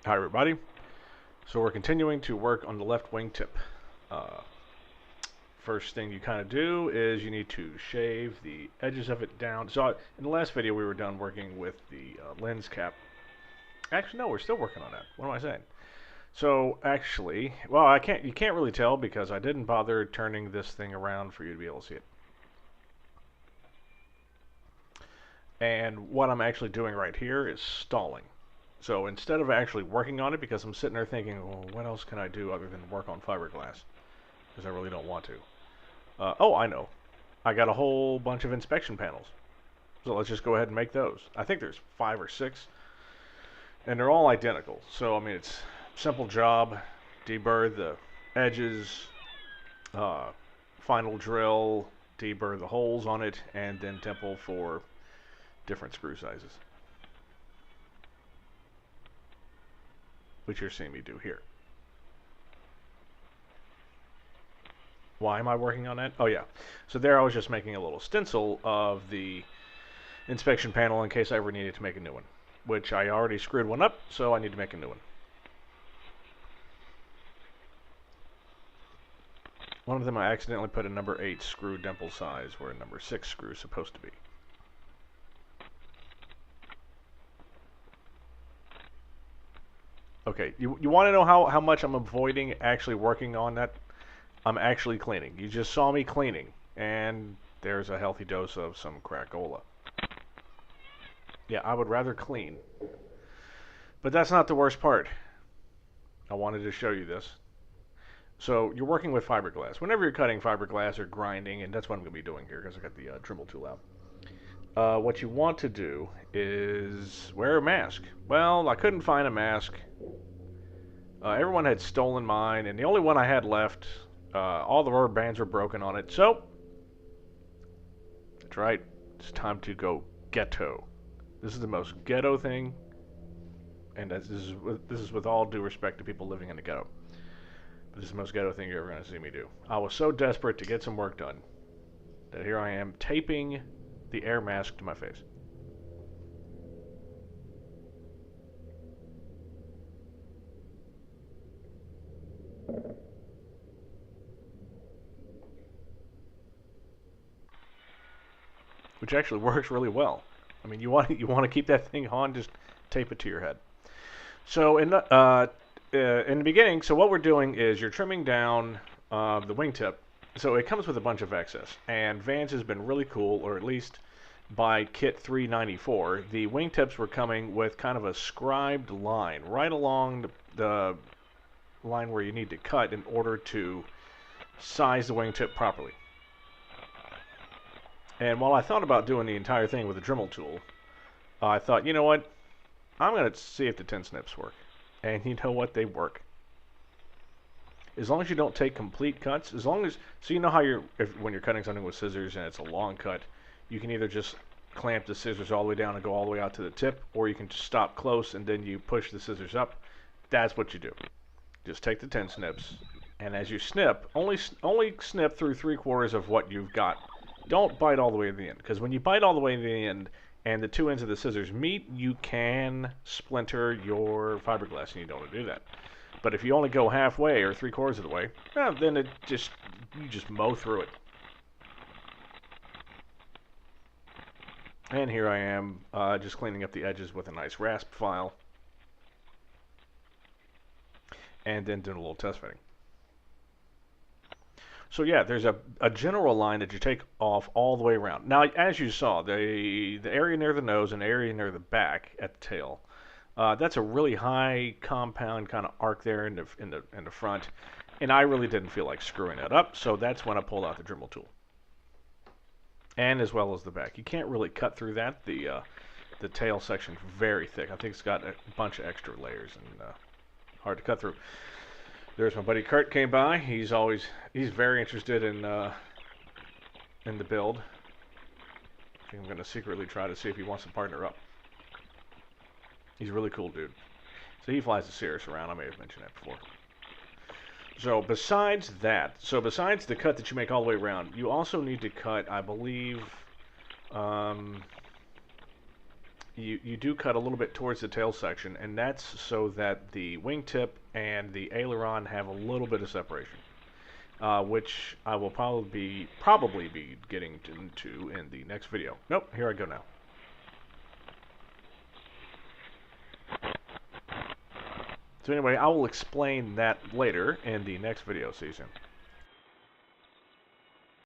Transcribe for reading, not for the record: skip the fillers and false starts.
Hi everybody. So we're continuing to work on the left wingtip. Uh, First thing you kind of do is you need to shave the edges of it down. So in the last video we were done working with the lens cap. Actually no, we're still working on that. What am I saying? So actually, well you can't really tell because I didn't bother turning this thing around for you to be able to see it. And what I'm actually doing right here is stalling. So instead of actually working on it, because I'm sitting there thinking, well, what else can I do other than work on fiberglass? Because I really don't want to. Oh, I know. I got a whole bunch of inspection panels. So let's just go ahead and make those. I think there's 5 or 6. And they're all identical. So, I mean, it's a simple job. Deburr the edges, uh, final drill, deburr the holes on it, and then temple for different screw sizes. Which you're seeing me do here. Why am I working on that? Oh yeah. So there I was just making a little stencil of the inspection panel in case I ever needed to make a new one. Which I already screwed one up, so I need to make a new one. One of them I accidentally put a number 8 screw dimple size where a number 6 screw is supposed to be. Okay, you want to know how much I'm avoiding actually working on that? I'm actually cleaning. You just saw me cleaning, and there's a healthy dose of some cracola. Yeah, I would rather clean. But that's not the worst part. I wanted to show you this. So you're working with fiberglass. Whenever you're cutting fiberglass or grinding, and that's what I'm going to be doing here because I got the Dremel tool out. What you want to do is wear a mask. Well, I couldn't find a mask. Everyone had stolen mine, and the only one I had left, all the rubber bands were broken on it. So, that's right. It's time to go ghetto. This is the most ghetto thing, and this is with all due respect to people living in the ghetto. But this is the most ghetto thing you're ever going to see me do. I was so desperate to get some work done that here I am taping the air mask to my face. Which actually works really well. I mean, you want to keep that thing on, just tape it to your head. So in the beginning, so what we're doing is you're trimming down the wingtip. So it comes with a bunch of excess, and Vans has been really cool, or at least by kit 394, the wingtips were coming with kind of a scribed line right along the line where you need to cut in order to size the wingtip properly. And while I thought about doing the entire thing with a Dremel tool, I thought, you know what? I'm going to see if the 10 snips work. And you know what? They work. As long as you don't take complete cuts, so you know how when you're cutting something with scissors and it's a long cut, you can either just clamp the scissors all the way down and go all the way out to the tip, or you can just stop close and then you push the scissors up. That's what you do. Just take the 10 snips, and as you snip, only snip through 3/4 of what you've got. Don't bite all the way to the end, because when you bite all the way to the end and the 2 ends of the scissors meet, you can splinter your fiberglass, and you don't want to do that. But if you only go halfway or 3/4 of the way, well, then you just mow through it. And here I am, just cleaning up the edges with a nice rasp file, and then doing a little test fitting. So yeah, there's a general line that you take off all the way around. Now, as you saw, the area near the nose and the area near the back at the tail, that's a really high compound kind of arc there in the front, and I really didn't feel like screwing that up, so that's when I pulled out the Dremel tool. And as well as the back, you can't really cut through that. The tail section's very thick. I think it's got a bunch of extra layers and hard to cut through. There's my buddy Kurt came by. He's very interested in the build. I think I'm going to secretly try to see if he wants to partner up. He's a really cool dude. So he flies the Cirrus around. I may have mentioned that before. So besides the cut that you make all the way around, you also need to cut, I believe, you do cut a little bit towards the tail section, and that's so that the wingtip and the aileron have a little bit of separation, which I will probably be getting into in the next video. Nope, here I go now. So anyway, I will explain that later in the next video. See you soon.